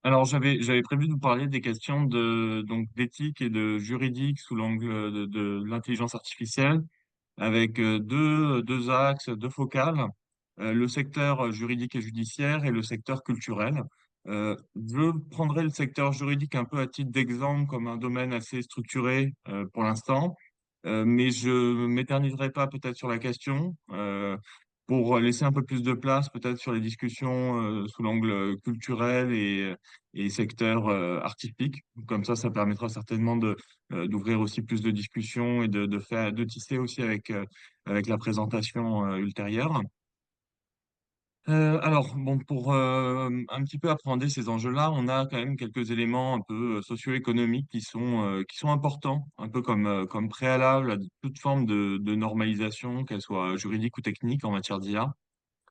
Alors, j'avais prévu de vous parler des questions donc d'éthique et de juridique sous l'angle de l'intelligence artificielle, avec deux axes, deux focales, le secteur juridique et judiciaire et le secteur culturel. Je prendrai le secteur juridique un peu à titre d'exemple comme un domaine assez structuré pour l'instant, mais je m'éterniserai pas peut-être sur la question pour laisser un peu plus de place peut-être sur les discussions sous l'angle culturel et secteur artistique. Comme ça permettra certainement d'ouvrir aussi plus de discussions et de tisser aussi avec la présentation ultérieure. Alors, bon, pour un petit peu appréhender ces enjeux-là, on a quand même quelques éléments un peu socio-économiques qui sont importants, un peu comme préalable à toute forme de normalisation, qu'elle soit juridique ou technique en matière d'IA.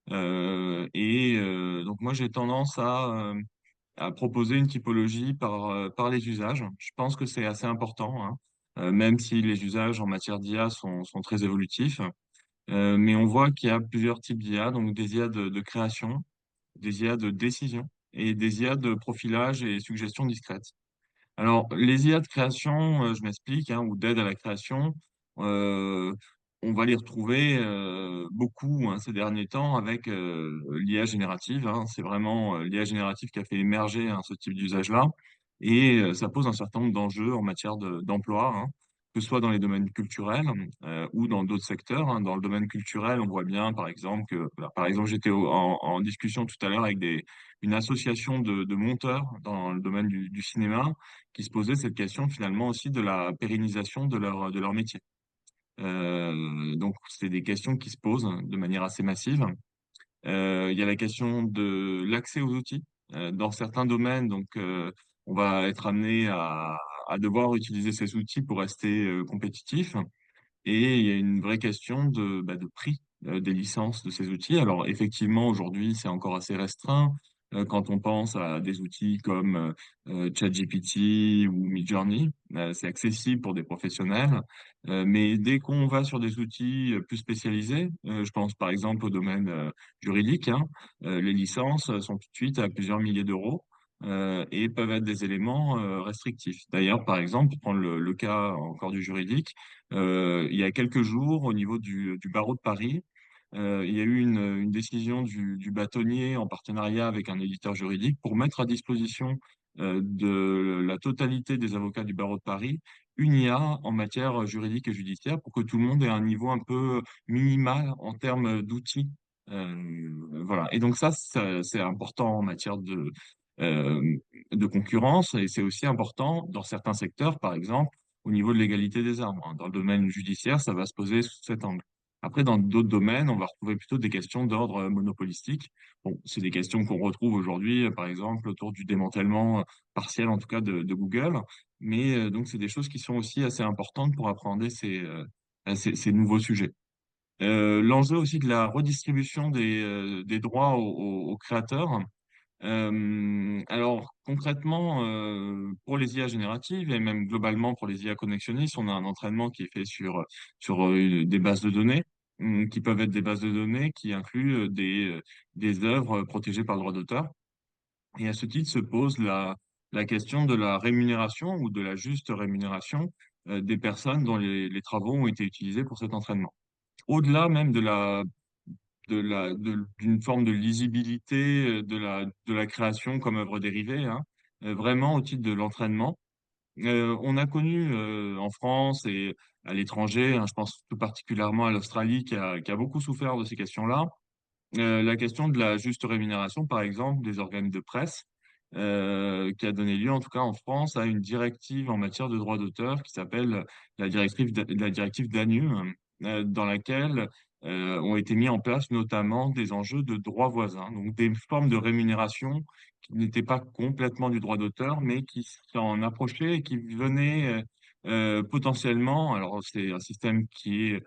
Donc moi, j'ai tendance à proposer une typologie par les usages. Je pense que c'est assez important, hein, même si les usages en matière d'IA sont très évolutifs. Mais on voit qu'il y a plusieurs types d'IA, donc des IA de création, des IA de décision et des IA de profilage et suggestion discrète. Alors, les IA de création, je m'explique, hein, ou d'aide à la création, euh, on va les retrouver beaucoup hein, ces derniers temps avec l'IA générative. Hein. C'est vraiment l'IA générative qui a fait émerger hein, ce type d'usage-là. Et ça pose un certain nombre d'enjeux en matière d'emploi, hein, que ce soit dans les domaines culturels ou dans d'autres secteurs. Hein. Dans le domaine culturel, on voit bien, par exemple, par exemple, j'étais en discussion tout à l'heure avec une association de monteurs dans le domaine du cinéma qui se posaient cette question finalement aussi de la pérennisation de leur métier. Donc, c'est des questions qui se posent de manière assez massive. Il y a la question de l'accès aux outils. Dans certains domaines, on va être amené à devoir utiliser ces outils pour rester compétitif. Et il y a une vraie question de prix des licences de ces outils. Alors effectivement, aujourd'hui, c'est encore assez restreint. Quand on pense à des outils comme ChatGPT ou Midjourney, c'est accessible pour des professionnels. Mais dès qu'on va sur des outils plus spécialisés, je pense par exemple au domaine juridique, hein, les licences sont tout de suite à plusieurs milliers d'euros. Et peuvent être des éléments restrictifs. D'ailleurs, par exemple, pour prendre le cas encore du juridique, il y a quelques jours, au niveau du barreau de Paris, il y a eu une décision du bâtonnier en partenariat avec un éditeur juridique pour mettre à disposition de la totalité des avocats du barreau de Paris une IA en matière juridique et judiciaire pour que tout le monde ait un niveau un peu minimal en termes d'outils. Voilà. Et donc c'est important en matière euh, de concurrence et c'est aussi important dans certains secteurs, par exemple au niveau de l'égalité des armes. Hein. Dans le domaine judiciaire, ça va se poser sous cet angle. Après, dans d'autres domaines, on va retrouver plutôt des questions d'ordre monopolistique. Bon, c'est des questions qu'on retrouve aujourd'hui, par exemple, autour du démantèlement partiel, en tout cas, de Google. Mais donc, c'est des choses qui sont aussi assez importantes pour appréhender ces nouveaux sujets. L'enjeu aussi de la redistribution des droits aux créateurs. Alors concrètement, pour les IA génératives et même globalement pour les IA connexionnistes, on a un entraînement qui est fait sur des bases de données, qui peuvent être des bases de données qui incluent des œuvres protégées par le droit d'auteur. Et à ce titre se pose la question de la rémunération ou de la juste rémunération des personnes dont les travaux ont été utilisés pour cet entraînement. Au-delà même d'une forme de lisibilité de la création comme œuvre dérivée, hein, vraiment au titre de l'entraînement. On a connu en France et à l'étranger, hein, je pense tout particulièrement à l'Australie qui a beaucoup souffert de ces questions-là, la question de la juste rémunération, par exemple, des organes de presse, qui a donné lieu, en tout cas en France, à une directive en matière de droit d'auteur qui s'appelle la directive DANU, dans laquelle ont été mis en place notamment des enjeux de droit voisin, donc des formes de rémunération qui n'étaient pas complètement du droit d'auteur, mais qui s'en approchaient et qui venaient potentiellement, alors c'est un système qui est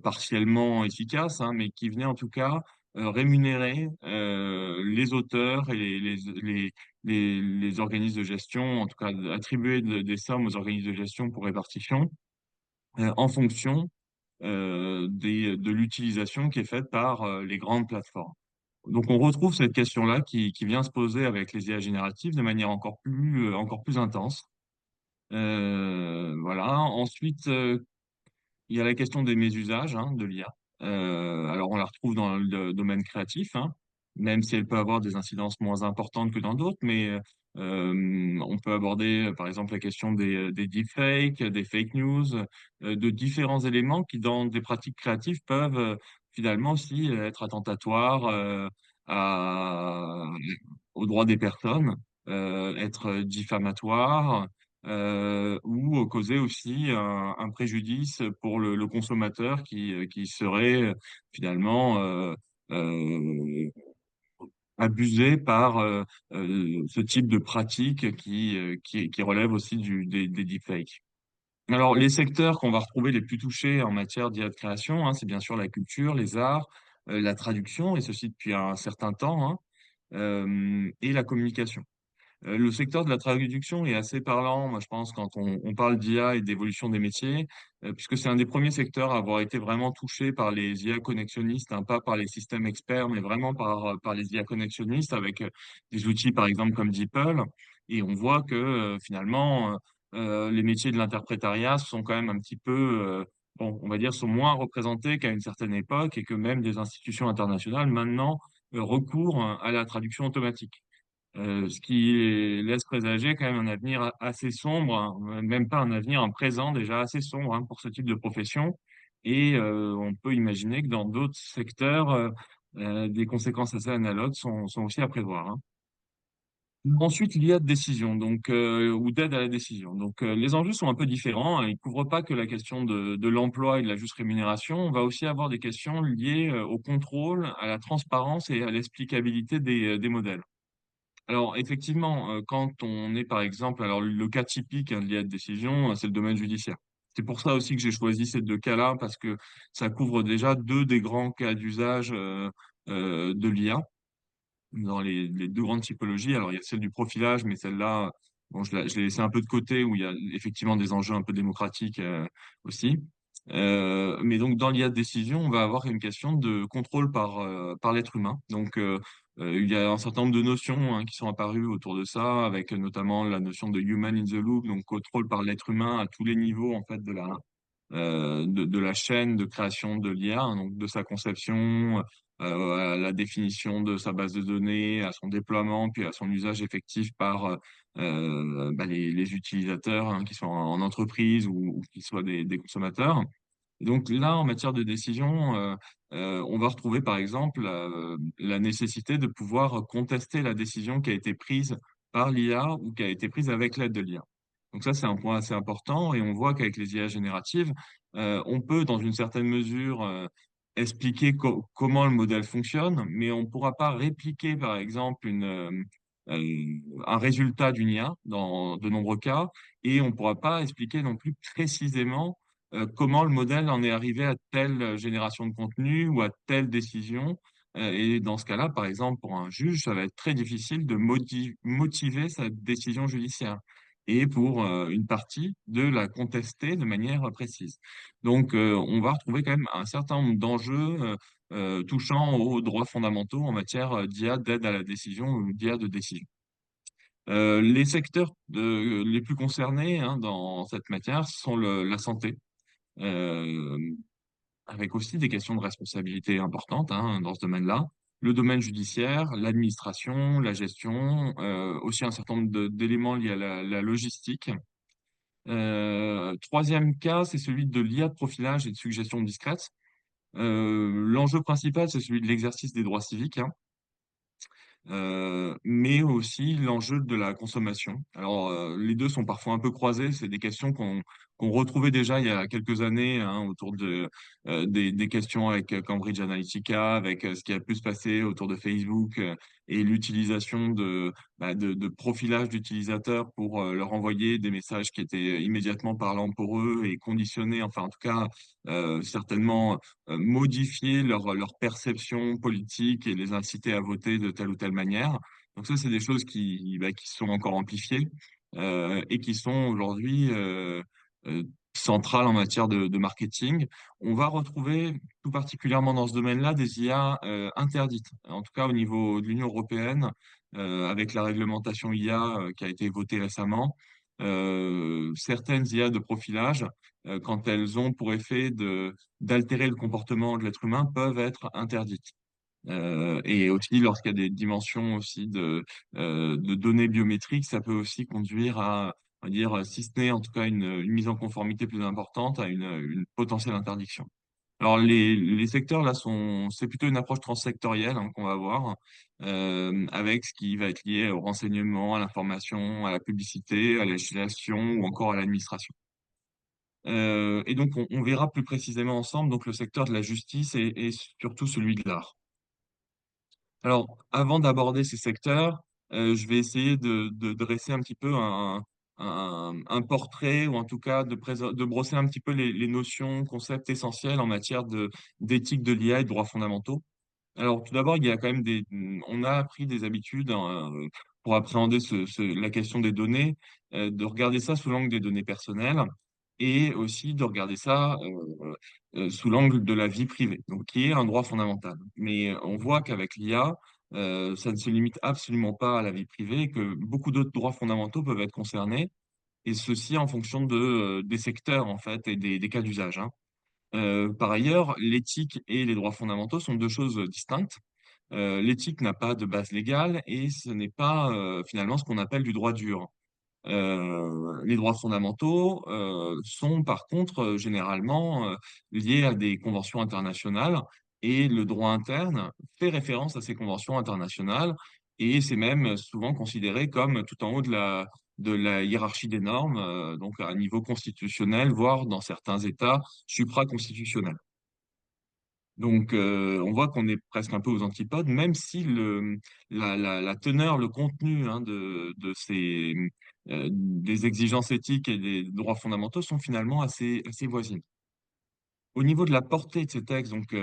partiellement efficace, hein, mais qui venait en tout cas rémunérer les auteurs et les organismes de gestion, en tout cas attribuer des sommes aux organismes de gestion pour répartition en fonction de l'utilisation qui est faite par les grandes plateformes. Donc, on retrouve cette question-là qui vient se poser avec les IA génératives de manière encore plus intense. Voilà. Ensuite, il y a la question des mésusages de l'IA. Alors, on la retrouve dans le domaine créatif, même si elle peut avoir des incidences moins importantes que dans d'autres, mais on peut aborder, par exemple, la question des deepfakes, des fake news, de différents éléments qui, dans des pratiques créatives, peuvent finalement aussi être attentatoires à, aux droits des personnes, être diffamatoires ou causer aussi un préjudice pour le consommateur qui serait finalement euh, abusé par ce type de pratique qui relève aussi des deepfakes. Alors, les secteurs qu'on va retrouver les plus touchés en matière d'IA de création, c'est bien sûr la culture, les arts, la traduction, et ceci depuis un certain temps, et la communication. Le secteur de la traduction est assez parlant, moi je pense, quand on parle d'IA et d'évolution des métiers, puisque c'est un des premiers secteurs à avoir été vraiment touché par les IA connexionnistes, pas par les systèmes experts, mais vraiment par les IA connexionnistes avec des outils par exemple comme DeepL. Et on voit que finalement, les métiers de l'interprétariat sont quand même un petit peu, bon, on va dire, sont moins représentés qu'à une certaine époque et que même des institutions internationales maintenant recourent à la traduction automatique. Ce qui laisse présager quand même un avenir assez sombre, même pas un avenir, un présent déjà assez sombre pour ce type de profession. Et on peut imaginer que dans d'autres secteurs, des conséquences assez analogues sont aussi à prévoir. Ensuite, l'IA de décision, ou d'aide à la décision. Donc, les enjeux sont un peu différents. Ils ne couvrent pas que la question de l'emploi et de la juste rémunération. On va aussi avoir des questions liées au contrôle, à la transparence et à l'explicabilité des modèles. Alors, effectivement, quand on est, par exemple, alors le cas typique de l'IA de décision, c'est le domaine judiciaire. C'est pour ça aussi que j'ai choisi ces deux cas-là, parce que ça couvre déjà deux des grands cas d'usage de l'IA dans les deux grandes typologies. Alors, il y a celle du profilage, mais celle-là, bon, je l'ai laissée un peu de côté, où il y a effectivement des enjeux un peu démocratiques aussi. Mais donc, dans l'IA de décision, on va avoir une question de contrôle par l'être humain. Donc, il y a un certain nombre de notions qui sont apparues autour de ça, avec notamment la notion de human in the loop, donc contrôle par l'être humain à tous les niveaux en fait de la chaîne de création de l'IA, donc de sa conception à la définition de sa base de données, à son déploiement, puis à son usage effectif par les utilisateurs qui sont en entreprise ou qui soient des consommateurs. Et donc là, en matière de décision, on va retrouver par exemple la nécessité de pouvoir contester la décision qui a été prise par l'IA ou qui a été prise avec l'aide de l'IA. Donc ça, c'est un point assez important et on voit qu'avec les IA génératives, on peut, dans une certaine mesure, expliquer comment le modèle fonctionne, mais on ne pourra pas répliquer, par exemple, un résultat d'une IA dans de nombreux cas et on ne pourra pas expliquer non plus précisément comment le modèle en est arrivé à telle génération de contenu ou à telle décision. Et dans ce cas-là, par exemple, pour un juge, ça va être très difficile de motiver sa décision judiciaire et pour une partie de la contester de manière précise. Donc, on va retrouver quand même un certain nombre d'enjeux touchant aux droits fondamentaux en matière d'IA d'aide à la décision ou d'IA de décision. Les secteurs les plus concernés dans cette matière sont la santé, euh, avec aussi des questions de responsabilité importantes dans ce domaine-là. Le domaine judiciaire, l'administration, la gestion, aussi un certain nombre d'éléments liés à la logistique. Troisième cas, c'est celui de l'IA de profilage et de suggestion discrète. L'enjeu principal, c'est celui de l'exercice des droits civiques, mais aussi l'enjeu de la consommation. Alors, les deux sont parfois un peu croisés. C'est des questions qu'on retrouvait déjà il y a quelques années autour des questions avec Cambridge Analytica, avec ce qui a pu se passer autour de Facebook et l'utilisation de profilage d'utilisateurs pour leur envoyer des messages qui étaient immédiatement parlants pour eux et conditionnés, enfin en tout cas certainement modifier leur perception politique et les inciter à voter de telle ou telle manière. Donc ça, c'est des choses qui sont encore amplifiées et qui sont aujourd'hui centrale en matière de marketing. On va retrouver tout particulièrement dans ce domaine-là des IA interdites. En tout cas, au niveau de l'Union européenne, avec la réglementation IA qui a été votée récemment, certaines IA de profilage, quand elles ont pour effet d'altérer le comportement de l'être humain, peuvent être interdites. Et aussi, lorsqu'il y a des dimensions aussi de données biométriques, ça peut aussi conduire à, on va dire, si ce n'est en tout cas une mise en conformité plus importante, à une potentielle interdiction. Alors, les secteurs, là, c'est plutôt une approche transsectorielle hein, qu'on va avoir, avec ce qui va être lié au renseignement, à l'information, à la publicité, à la législation ou encore à l'administration. Et donc, on verra plus précisément ensemble donc, le secteur de la justice et surtout celui de l'art. Alors, avant d'aborder ces secteurs, je vais essayer de dresser un petit peu un portrait, ou en tout cas de brosser un petit peu les notions, concepts essentiels en matière d'éthique de l'IA et de droits fondamentaux. Alors, tout d'abord, il y a quand même on a appris des habitudes hein, pour appréhender la question des données, de regarder ça sous l'angle des données personnelles et aussi de regarder ça sous l'angle de la vie privée, donc qui est un droit fondamental. Mais on voit qu'avec l'IA, ça ne se limite absolument pas à la vie privée, et que beaucoup d'autres droits fondamentaux peuvent être concernés, et ceci en fonction des secteurs en fait et des cas d'usage, hein. Par ailleurs, l'éthique et les droits fondamentaux sont deux choses distinctes. L'éthique n'a pas de base légale et ce n'est pas finalement ce qu'on appelle du droit dur. Les droits fondamentaux sont par contre généralement liés à des conventions internationales et le droit interne fait référence à ces conventions internationales et c'est même souvent considéré comme tout en haut de la hiérarchie des normes, donc à un niveau constitutionnel, voire dans certains États supraconstitutionnels. Donc, on voit qu'on est presque un peu aux antipodes, même si la teneur, le contenu hein, des exigences éthiques et des droits fondamentaux sont finalement assez voisines. Au niveau de la portée de ces textes, donc,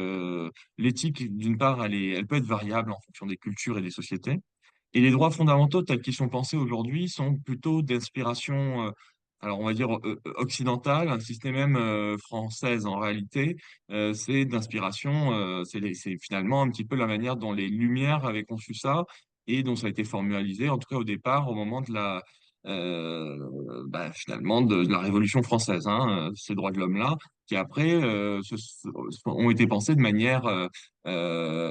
l'éthique, d'une part, elle peut être variable en fonction des cultures et des sociétés. Et les droits fondamentaux tels qu'ils sont pensés aujourd'hui sont plutôt d'inspiration, alors on va dire occidentale, si ce n'est même française en réalité. C'est d'inspiration, c'est finalement un petit peu la manière dont les Lumières avaient conçu ça et dont ça a été formalisé, en tout cas au départ, au moment de finalement de la Révolution française, hein, ces droits de l'homme-là, qui après ont été pensés de manière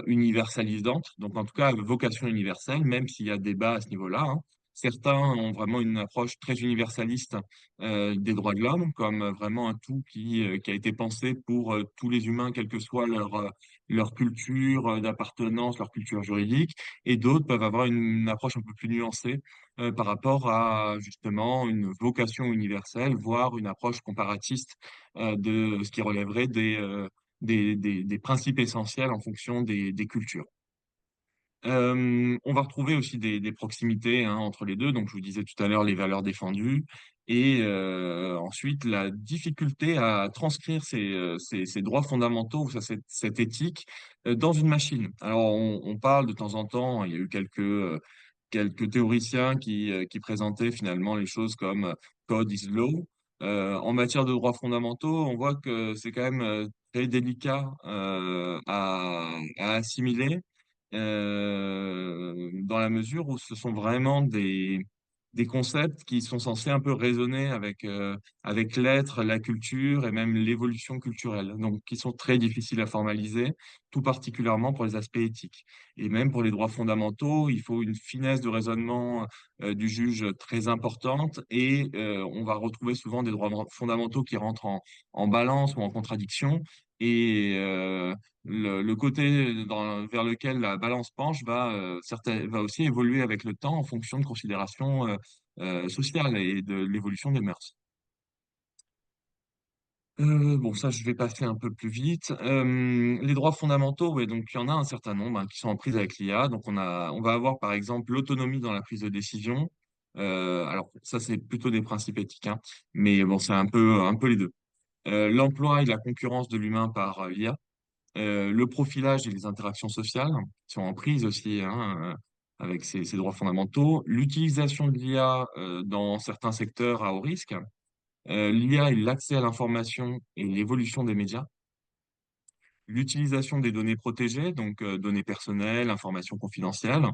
universalisante, donc en tout cas à vocation universelle, même s'il y a débat à ce niveau-là, hein. Certains ont vraiment une approche très universaliste des droits de l'homme, comme vraiment un tout qui a été pensé pour tous les humains, quelle que soit leur culture d'appartenance, leur culture juridique, et d'autres peuvent avoir une approche un peu plus nuancée par rapport à justement une vocation universelle, voire une approche comparatiste de ce qui relèverait des principes essentiels en fonction des cultures. On va retrouver aussi des proximités hein, entre les deux. Donc, je vous disais tout à l'heure les valeurs défendues et ensuite la difficulté à transcrire ces droits fondamentaux ou cette éthique dans une machine. Alors, on parle de temps en temps, il y a eu quelques théoriciens qui présentaient finalement les choses comme code is law. En matière de droits fondamentaux, on voit que c'est quand même très délicat à assimiler dans la mesure où ce sont vraiment des concepts qui sont censés un peu résonner avec l'être, la culture et même l'évolution culturelle, donc qui sont très difficiles à formaliser, tout particulièrement pour les aspects éthiques. Et même pour les droits fondamentaux, il faut une finesse de raisonnement du juge très importante et on va retrouver souvent des droits fondamentaux qui rentrent en balance ou en contradiction. Et le côté vers lequel la balance penche va aussi évoluer avec le temps en fonction de considérations sociales et de l'évolution des mœurs. Bon, ça, je vais passer un peu plus vite. Les droits fondamentaux, ouais, donc il y en a un certain nombre hein, qui sont en prise avec l'IA. Donc on va avoir par exemple l'autonomie dans la prise de décision. Alors ça, c'est plutôt des principes éthiques, hein, mais bon, c'est un peu les deux. L'emploi et la concurrence de l'humain par l'IA. Le profilage et les interactions sociales qui sont en prise aussi hein, avec ces droits fondamentaux. L'utilisation de l'IA dans certains secteurs à haut risque. l'IA et l'accès à l'information et l'évolution des médias, l'utilisation des données protégées, donc données personnelles, informations confidentielles,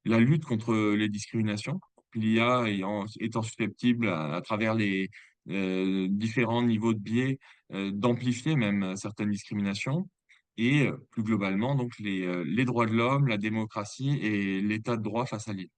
la lutte contre les discriminations, l'IA étant susceptible à travers les différents niveaux de biais d'amplifier même certaines discriminations, et plus globalement donc les droits de l'homme, la démocratie et l'état de droit face à l'IA.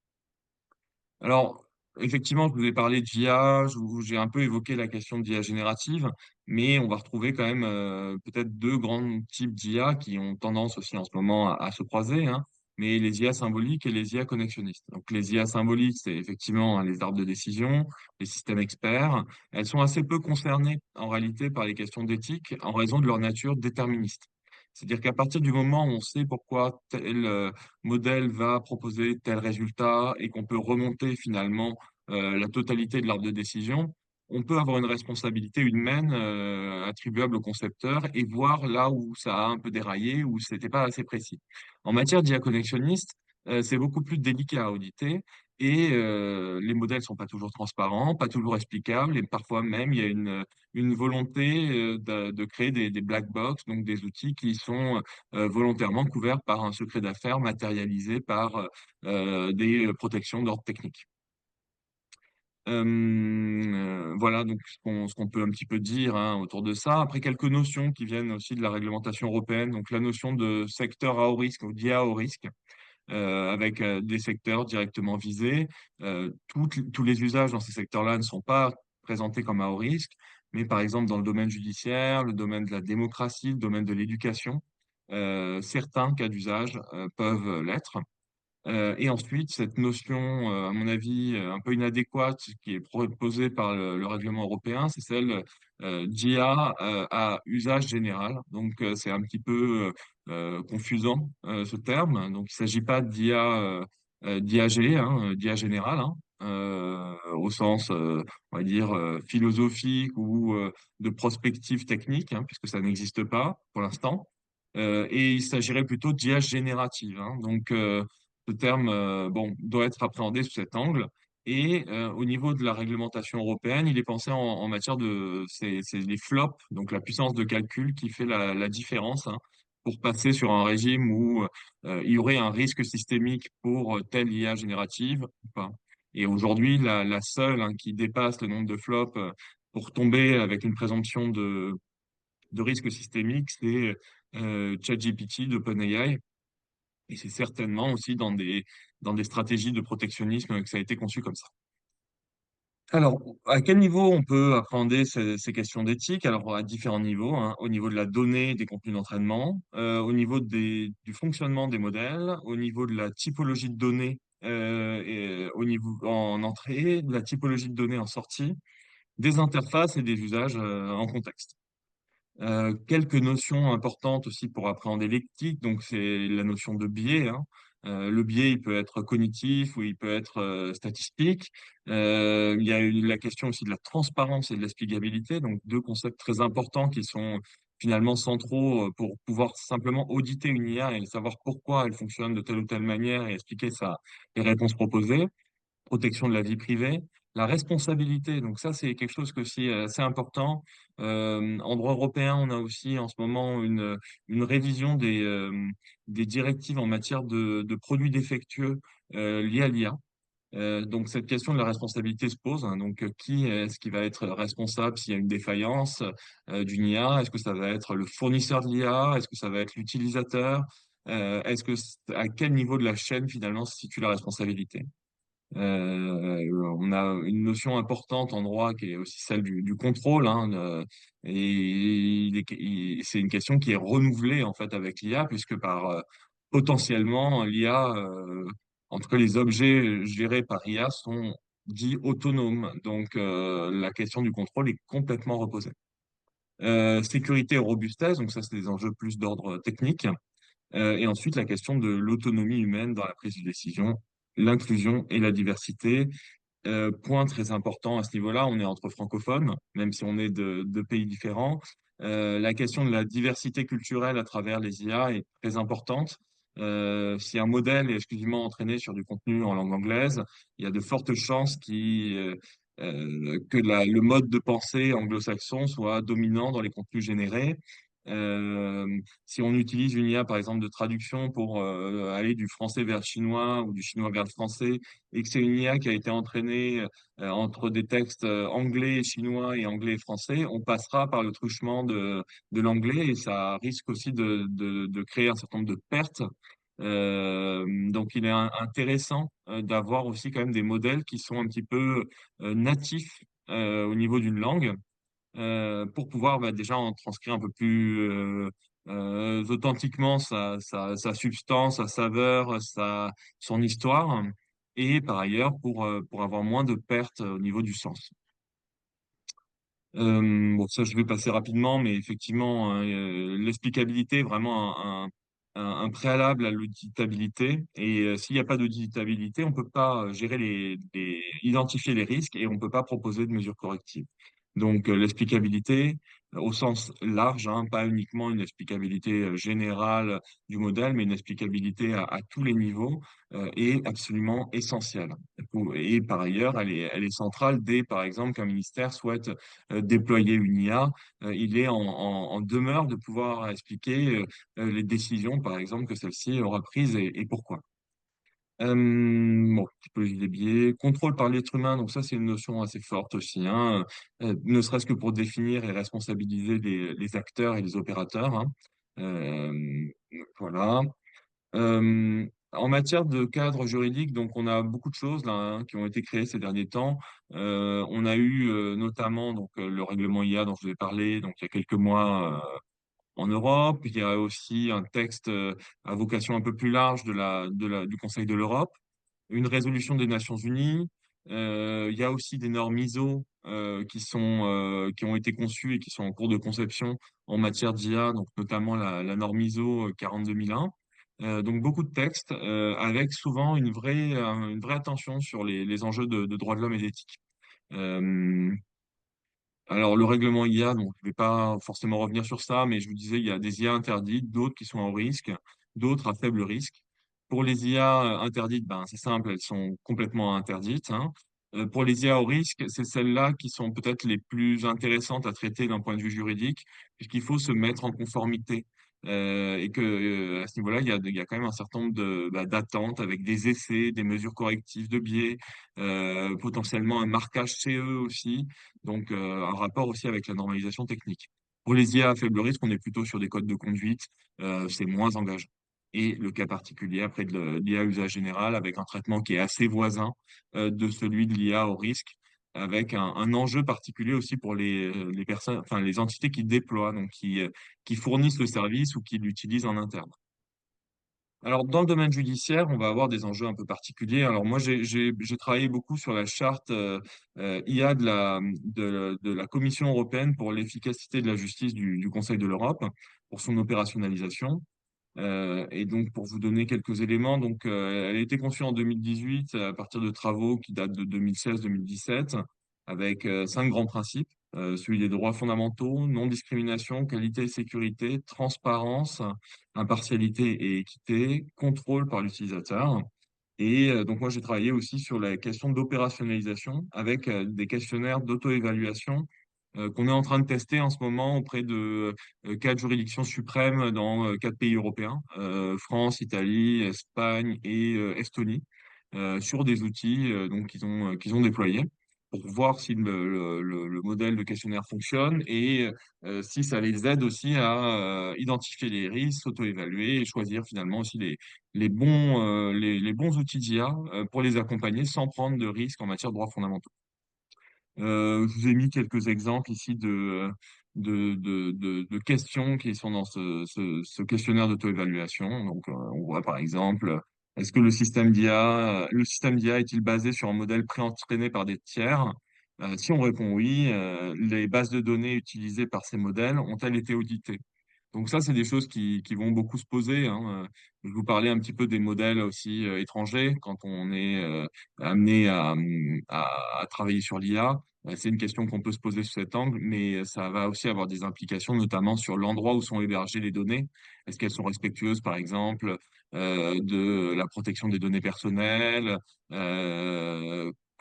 Alors, effectivement, je vous ai parlé d'IA, j'ai un peu évoqué la question d'IA générative, mais on va retrouver quand même peut-être deux grands types d'IA qui ont tendance aussi en ce moment à se croiser, hein, mais les IA symboliques et les IA connexionnistes. Donc, les IA symboliques, c'est effectivement hein, les arbres de décision, les systèmes experts. Elles sont assez peu concernées en réalité par les questions d'éthique en raison de leur nature déterministe. C'est-à-dire qu'à partir du moment où on sait pourquoi tel modèle va proposer tel résultat et qu'on peut remonter finalement la totalité de l'arbre de décision, on peut avoir une responsabilité humaine attribuable au concepteur et voir là où ça a un peu déraillé, où c'était pas assez précis. En matière d'IA connexionniste, c'est beaucoup plus délicat à auditer et les modèles sont pas toujours transparents, pas toujours explicables et parfois même il y a une volonté de créer des black box, donc des outils qui sont volontairement couverts par un secret d'affaires matérialisé par des protections d'ordre technique. Voilà donc ce qu'on peut un petit peu dire hein, autour de ça. Après, quelques notions qui viennent aussi de la réglementation européenne, donc la notion de secteur à haut risque ou d'IA à haut risque, avec des secteurs directement visés. Tous les usages dans ces secteurs-là ne sont pas présentés comme à haut risque, mais par exemple dans le domaine judiciaire, le domaine de la démocratie, le domaine de l'éducation, certains cas d'usage peuvent l'être. Et ensuite, cette notion, à mon avis, un peu inadéquate, qui est proposée par le règlement européen, c'est celle d'IA à usage général. Donc, c'est un petit peu confusant ce terme. Donc, il ne s'agit pas d'IAG, hein, d'IA générale, hein, au sens, on va dire, philosophique ou de prospective technique, hein, puisque ça n'existe pas pour l'instant. Et il s'agirait plutôt d'IA générative, hein. Donc, ce terme bon, doit être appréhendé sous cet angle. Et au niveau de la réglementation européenne, il est pensé en matière de... C'est les flops, donc la puissance de calcul qui fait la différence hein, pour passer sur un régime où il y aurait un risque systémique pour telle IA générative ou pas. Et aujourd'hui, la seule hein, qui dépasse le nombre de flops pour tomber avec une présomption de risque systémique, c'est ChatGPT d'OpenAI. Et c'est certainement aussi dans des stratégies de protectionnisme que ça a été conçu comme ça. Alors, à quel niveau on peut appréhender ces questions d'éthique? Alors, à différents niveaux, hein, au niveau de la donnée, des contenus d'entraînement, au niveau du fonctionnement des modèles, au niveau de la typologie de données, et, au niveau en entrée, de la typologie de données en sortie, des interfaces et des usages en contexte. Quelques notions importantes aussi pour appréhender l'éthique, donc c'est la notion de biais, hein. Le biais, il peut être cognitif ou il peut être statistique. Il y a la question aussi de la transparence et de l'explicabilité, donc deux concepts très importants qui sont finalement centraux pour pouvoir simplement auditer une IA et savoir pourquoi elle fonctionne de telle ou telle manière et expliquer les réponses proposées, protection de la vie privée, la responsabilité. Donc ça, c'est quelque chose que aussi assez important. En droit européen, on a aussi en ce moment une révision des directives en matière de produits défectueux liés à l'IA. Donc cette question de la responsabilité se pose, hein. Donc qui est-ce qui va être responsable s'il y a une défaillance d'une IA? Est-ce que ça va être le fournisseur de l'IA? Est-ce que ça va être l'utilisateur? À quel niveau de la chaîne finalement se situe la responsabilité? On a une notion importante en droit qui est aussi celle du contrôle, hein, et c'est une question qui est renouvelée en fait avec l'IA, puisque par potentiellement l'IA, en tout cas les objets gérés par IA sont dits autonomes. Donc la question du contrôle est complètement reposée. Sécurité et robustesse, donc ça c'est des enjeux plus d'ordre technique. Et ensuite la question de l'autonomie humaine dans la prise de décision, l'inclusion et la diversité. Point très important à ce niveau-là, on est entre francophones, même si on est de pays différents. La question de la diversité culturelle à travers les IA est très importante. Si un modèle est exclusivement entraîné sur du contenu en langue anglaise, il y a de fortes chances le mode de pensée anglo-saxon soit dominant dans les contenus générés. Si on utilise une IA, par exemple, de traduction pour aller du français vers le chinois ou du chinois vers le français, et que c'est une IA qui a été entraînée entre des textes anglais et chinois et anglais et français, on passera par le truchement de l'anglais et ça risque aussi de créer un certain nombre de pertes. Donc, il est intéressant d'avoir aussi quand même des modèles qui sont un petit peu natifs au niveau d'une langue pour pouvoir déjà en transcrire un peu plus authentiquement sa substance, sa saveur, son histoire, et par ailleurs pour avoir moins de pertes au niveau du sens. Bon, ça, je vais passer rapidement, mais effectivement, hein, l'explicabilité est vraiment un préalable à l'auditabilité. Et s'il n'y a pas d'auditabilité, on peut pas gérer identifier les risques et on peut pas proposer de mesures correctives. Donc, l'explicabilité au sens large, hein, pas uniquement une explicabilité générale du modèle, mais une explicabilité à tous les niveaux, est absolument essentielle. Et par ailleurs, elle est centrale dès, par exemple, qu'un ministère souhaite déployer une IA, il est en demeure de pouvoir expliquer les décisions, par exemple, que celle-ci aura prises et pourquoi. Bon, typologie des biais, contrôle par l'être humain, donc ça c'est une notion assez forte aussi, hein, ne serait-ce que pour définir et responsabiliser les acteurs et les opérateurs, hein. Euh, voilà. En matière de cadre juridique, donc on a beaucoup de choses là hein, qui ont été créées ces derniers temps. On a eu notamment donc le règlement IA dont je vous ai parlé donc il y a quelques mois en Europe. Il y a aussi un texte à vocation un peu plus large du Conseil de l'Europe, une résolution des Nations Unies. Il y a aussi des normes ISO qui ont été conçues et qui sont en cours de conception en matière d'IA, donc notamment la norme ISO 42001. Donc beaucoup de textes avec souvent une vraie attention sur les enjeux de droits de l'homme et d'éthique. Euh, alors, le règlement IA, donc, je ne vais pas forcément revenir sur ça, mais je vous disais, il y a des IA interdites, d'autres qui sont en risque, d'autres à faible risque. Pour les IA interdites, ben, c'est simple, elles sont complètement interdites, hein. Pour les IA au risque, c'est celles-là qui sont peut-être les plus intéressantes à traiter d'un point de vue juridique, puisqu'il faut se mettre en conformité. Et que à ce niveau-là, il y a quand même un certain nombre d'attentes avec des essais, des mesures correctives de biais, potentiellement un marquage CE aussi. Donc, un rapport aussi avec la normalisation technique. Pour les IA à faible risque, on est plutôt sur des codes de conduite, c'est moins engageant. Et le cas particulier après de l'IA à usage général, avec un traitement qui est assez voisin de celui de l'IA au risque, avec un enjeu particulier aussi pour les personnes, enfin les entités qui déploient, donc qui fournissent le service ou qui l'utilisent en interne. Alors, dans le domaine judiciaire, on va avoir des enjeux un peu particuliers. Alors, moi, j'ai travaillé beaucoup sur la charte IA de la Commission européenne pour l'efficacité de la justice du Conseil de l'Europe, pour son opérationnalisation. Et donc, pour vous donner quelques éléments, donc, elle a été conçue en 2018 à partir de travaux qui datent de 2016-2017, avec cinq grands principes. Celui des droits fondamentaux, non-discrimination, qualité et sécurité, transparence, impartialité et équité, contrôle par l'utilisateur. Et donc moi j'ai travaillé aussi sur la question d'opérationnalisation avec des questionnaires d'auto-évaluation qu'on est en train de tester en ce moment auprès de quatre juridictions suprêmes dans quatre pays européens, France, Italie, Espagne et Estonie, sur des outils donc qu'ils ont déployés pour voir si le modèle de questionnaire fonctionne et si ça les aide aussi à identifier les risques, s'auto-évaluer et choisir finalement aussi les bons outils d'IA pour les accompagner sans prendre de risques en matière de droits fondamentaux. Je vous ai mis quelques exemples ici de questions qui sont dans ce questionnaire d'auto-évaluation. Donc, on voit par exemple, est-ce que le système d'IA est-il basé sur un modèle pré-entraîné par des tiers? Si on répond oui, les bases de données utilisées par ces modèles ont-elles été auditées? Donc ça, c'est des choses qui vont beaucoup se poser, hein. Je vous parlais un petit peu des modèles aussi étrangers quand on est amené à travailler sur l'IA. C'est une question qu'on peut se poser sous cet angle, mais ça va aussi avoir des implications, notamment sur l'endroit où sont hébergées les données. Est-ce qu'elles sont respectueuses, par exemple, de la protection des données personnelles?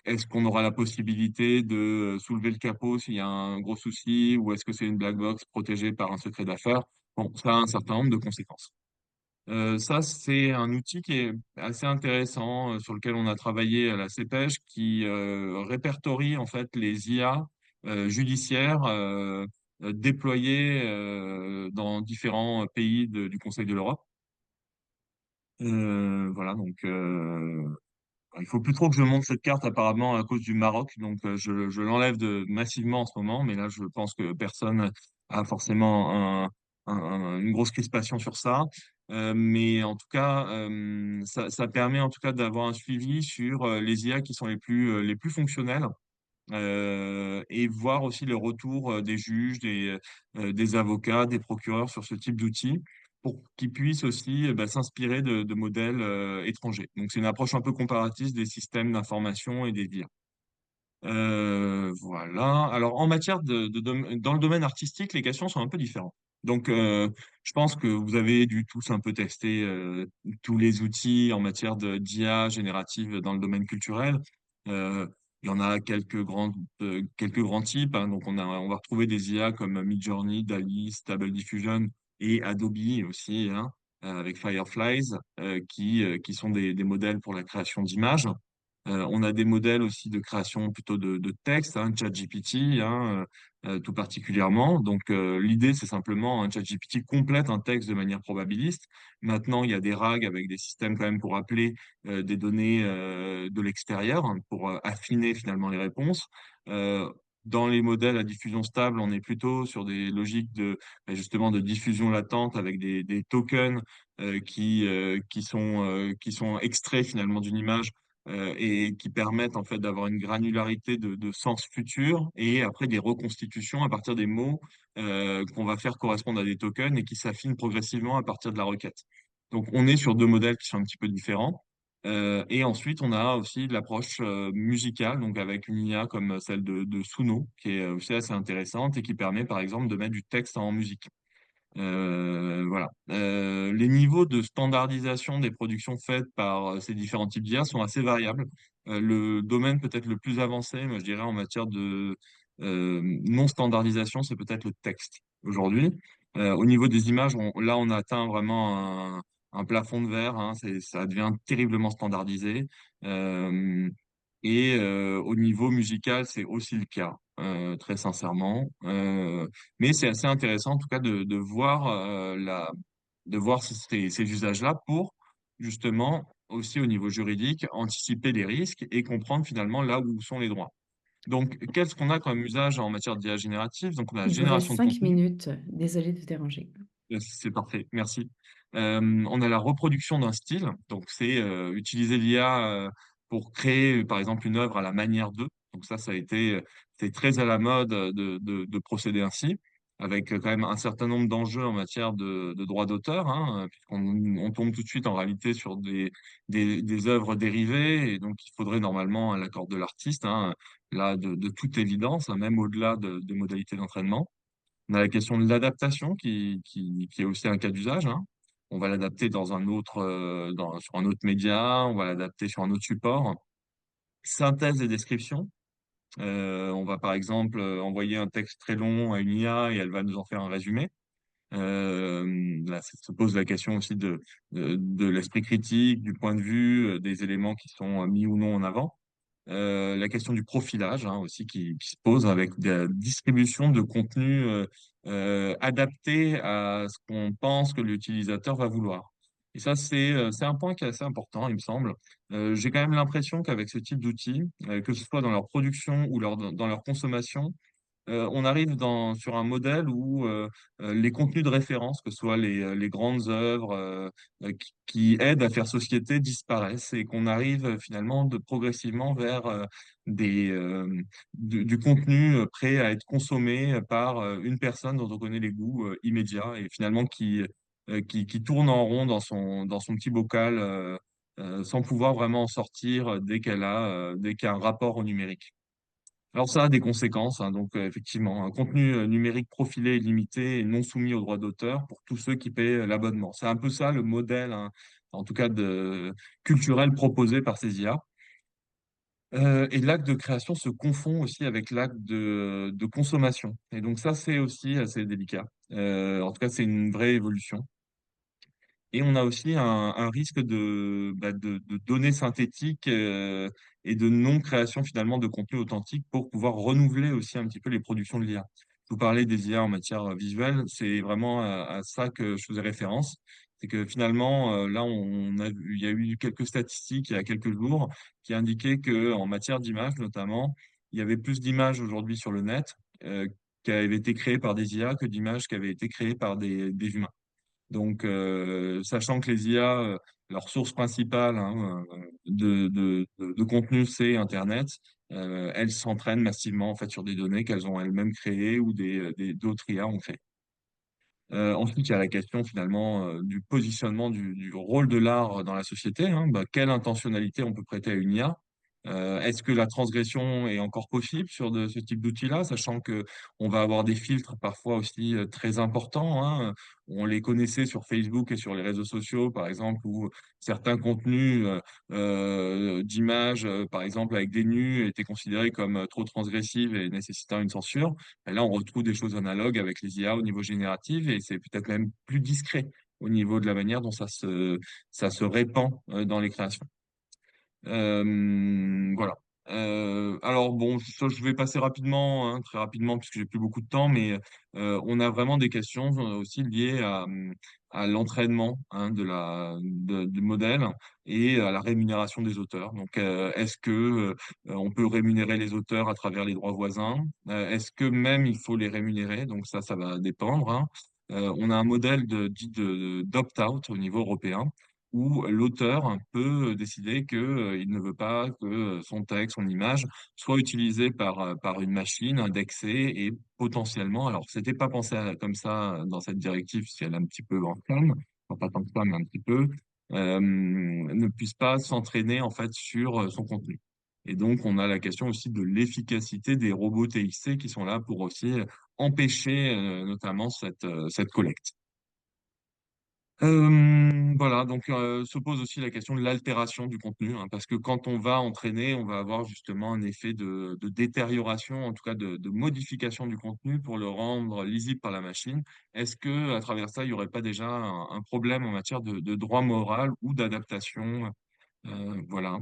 est-ce qu'on aura la possibilité de soulever le capot s'il y a un gros souci, ou est-ce que c'est une black box protégée par un secret d'affaires? Bon, ça a un certain nombre de conséquences. Ça, c'est un outil qui est assez intéressant, sur lequel on a travaillé à la CPEJ, qui répertorie en fait les IA judiciaires déployés dans différents pays du Conseil de l'Europe. Voilà, donc il faut plus trop que je monte cette carte apparemment à cause du Maroc, donc je l'enlève massivement en ce moment, mais là je pense que personne a forcément une grosse crispation sur ça. Mais en tout cas, ça permet en tout cas d'avoir un suivi sur les IA qui sont les plus fonctionnels, et voir aussi le retour des juges, des avocats, des procureurs sur ce type d'outils pour qu'ils puissent aussi s'inspirer de modèles étrangers. Donc c'est une approche un peu comparatiste des systèmes d'information et des IA. Voilà. Alors, en matière dans le domaine artistique, les questions sont un peu différentes. Donc, je pense que vous avez dû tous un peu tester tous les outils en matière d'IA générative dans le domaine culturel. Euh, il y en a quelques grands types, hein. Donc, on va retrouver des IA comme Midjourney, DALL-E, Stable Diffusion et Adobe aussi, hein, avec Fireflies, qui sont des modèles pour la création d'images. On a des modèles aussi de création plutôt de texte, hein, ChatGPT, hein, tout particulièrement. Donc, l'idée, c'est simplement un ChatGPT complète un texte de manière probabiliste. Maintenant, il y a des RAG avec des systèmes quand même pour appeler des données de l'extérieur, hein, pour affiner finalement les réponses. Euh, Dans les modèles à diffusion stable, on est plutôt sur des logiques justement de diffusion latente avec des tokens qui sont extraits finalement d'une image, et qui permettent en fait d'avoir une granularité de sens futur, et après des reconstitutions à partir des mots qu'on va faire correspondre à des tokens et qui s'affinent progressivement à partir de la requête. Donc on est sur deux modèles qui sont un petit peu différents. Et ensuite, on a aussi l'approche musicale, donc avec une IA comme celle de Suno, qui est aussi assez intéressante et qui permet par exemple de mettre du texte en musique. Voilà. Les niveaux de standardisation des productions faites par ces différents types d'IA sont assez variables. Le domaine peut-être le plus avancé, moi, je dirais, en matière de non-standardisation, c'est peut-être le texte aujourd'hui. Au niveau des images, là, on atteint vraiment un plafond de verre, hein. Ça devient terriblement standardisé. Euh, Au niveau musical, c'est aussi le cas, très sincèrement. Mais c'est assez intéressant, en tout cas, de voir ces usages-là pour, justement, aussi au niveau juridique, anticiper les risques et comprendre finalement là où sont les droits. Donc, qu'est-ce qu'on a comme usage en matière d'IA générative? Donc, on a la Il vous reste génération de 5 contenu. minutes. Désolée de te déranger. C'est parfait, merci. On a la reproduction d'un style, donc c'est utiliser l'IA pour créer, par exemple, une œuvre à la manière d'eux. Donc ça a été, c'est très à la mode de procéder ainsi, avec quand même un certain nombre d'enjeux en matière de droit d'auteur, hein, puisqu'on tombe tout de suite en réalité sur des œuvres dérivées, et donc il faudrait normalement l'accord de l'artiste, hein, là, de toute évidence, hein, même au-delà des modalités d'entraînement. On a la question de l'adaptation qui est aussi un cas d'usage, hein. On va l'adapter dans un autre, sur un autre média, on va l'adapter sur un autre support. Synthèse et description. On va par exemple envoyer un texte très long à une IA et elle va nous en faire un résumé. Là, ça se pose la question aussi de l'esprit critique, du point de vue, des éléments qui sont mis ou non en avant. La question du profilage, hein, aussi qui se pose avec la distribution de contenu adapté à ce qu'on pense que l'utilisateur va vouloir. Et ça, c'est un point qui est assez important, il me semble. J'ai quand même l'impression qu'avec ce type d'outils, que ce soit dans leur production ou dans leur consommation, on arrive sur un modèle où les contenus de référence, que ce soit les grandes œuvres qui aident à faire société, disparaissent, et qu'on arrive finalement progressivement vers du contenu prêt à être consommé par une personne dont on connaît les goûts immédiats, et finalement qui tourne en rond dans son petit bocal, sans pouvoir vraiment en sortir dès qu'il y a un rapport au numérique. Alors ça a des conséquences, hein. Donc effectivement, un contenu numérique profilé et limité et non soumis aux droits d'auteur pour tous ceux qui paient l'abonnement. C'est un peu ça le modèle, hein, en tout cas culturel proposé par ces IA. Et l'acte de création se confond aussi avec l'acte de consommation. Et donc ça, c'est aussi assez délicat. En tout cas, c'est une vraie évolution. Et on a aussi un risque de données synthétiques et de non-création finalement de contenu authentique pour pouvoir renouveler aussi un petit peu les productions de l'IA. Je vous parlais des IA en matière visuelle, c'est vraiment à ça que je faisais référence. C'est que finalement, là, il y a eu quelques statistiques il y a quelques jours qui indiquaient que en matière d'images notamment, il y avait plus d'images aujourd'hui sur le net qui avaient été créées par des IA que d'images qui avaient été créées par des humains. Donc, sachant que les IA, leur source principale hein, de contenu, c'est Internet, elles s'entraînent massivement en fait sur des données qu'elles ont elles-mêmes créées ou d'autres IA ont créées. Ensuite, il y a la question finalement du positionnement du rôle de l'art dans la société, hein. Bah, quelle intentionnalité on peut prêter à une IA? Est-ce que la transgression est encore possible sur ce type d'outil-là, sachant que on va avoir des filtres parfois aussi très importants, hein. On les connaissait sur Facebook et sur les réseaux sociaux, par exemple, où certains contenus d'images, par exemple avec des nus, étaient considérés comme trop transgressifs et nécessitant une censure. Et là, on retrouve des choses analogues avec les IA au niveau génératif et c'est peut-être même plus discret au niveau de la manière dont ça se répand dans les créations. Voilà. Alors bon, ça, je vais passer rapidement, hein, très rapidement, puisque j'ai plus beaucoup de temps, mais on a vraiment des questions aussi liées à l'entraînement hein, du modèle et à la rémunération des auteurs. Donc, est-ce que on peut rémunérer les auteurs à travers les droits voisins? Est-ce que même il faut les rémunérer? Donc ça va dépendre, hein. On a un modèle d'opt-out au niveau européen où l'auteur peut décider que, il ne veut pas que son texte, son image soit utilisée par une machine indexée et potentiellement, alors c'était pas pensé comme ça dans cette directive, si elle est un petit peu ancienne, enfin pas tant que ça, mais un petit peu, ne puisse pas s'entraîner en fait sur son contenu. Et donc on a la question aussi de l'efficacité des robots TXT qui sont là pour aussi empêcher notamment cette collecte. Voilà, donc se pose aussi la question de l'altération du contenu, hein, parce que quand on va entraîner, on va avoir justement un effet de détérioration, en tout cas de modification du contenu pour le rendre lisible par la machine. Est-ce que à travers ça, il y aurait pas déjà un problème en matière de droit moral ou d'adaptation? Voilà.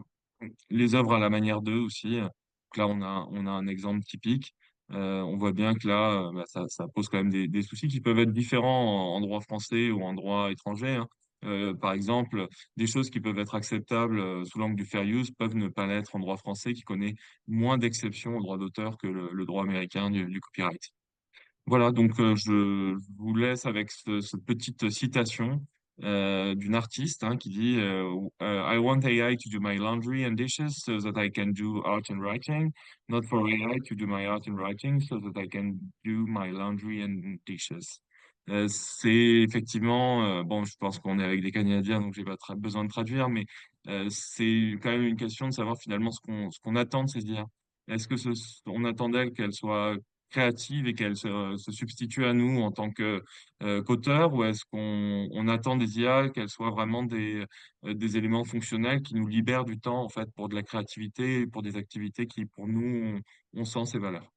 Les œuvres à la manière d'eux aussi. Donc là, on a un exemple typique. On voit bien que là, bah, ça pose quand même des soucis qui peuvent être différents en droit français ou en droit étranger, hein. Par exemple, des choses qui peuvent être acceptables sous l'angle du fair use peuvent ne pas l'être en droit français qui connaît moins d'exceptions au droit d'auteur que le droit américain du copyright. Voilà, donc je vous laisse avec cette petite citation d'une artiste hein, qui dit I want AI to do my laundry and dishes so that I can do art and writing, not for AI to do my art and writing so that I can do my laundry and dishes. C'est effectivement, bon, je pense qu'on est avec des Canadiens, donc j'ai pas besoin de traduire, mais c'est quand même une question de savoir finalement ce qu'on attend de ces IA. Est-ce que on attendait qu'elles soient créative et qu'elle se substitue à nous en tant que qu'auteur ou est-ce qu'on attend des IA qu'elles soient vraiment des éléments fonctionnels qui nous libèrent du temps en fait pour de la créativité et pour des activités qui pour nous ont sens et valeur.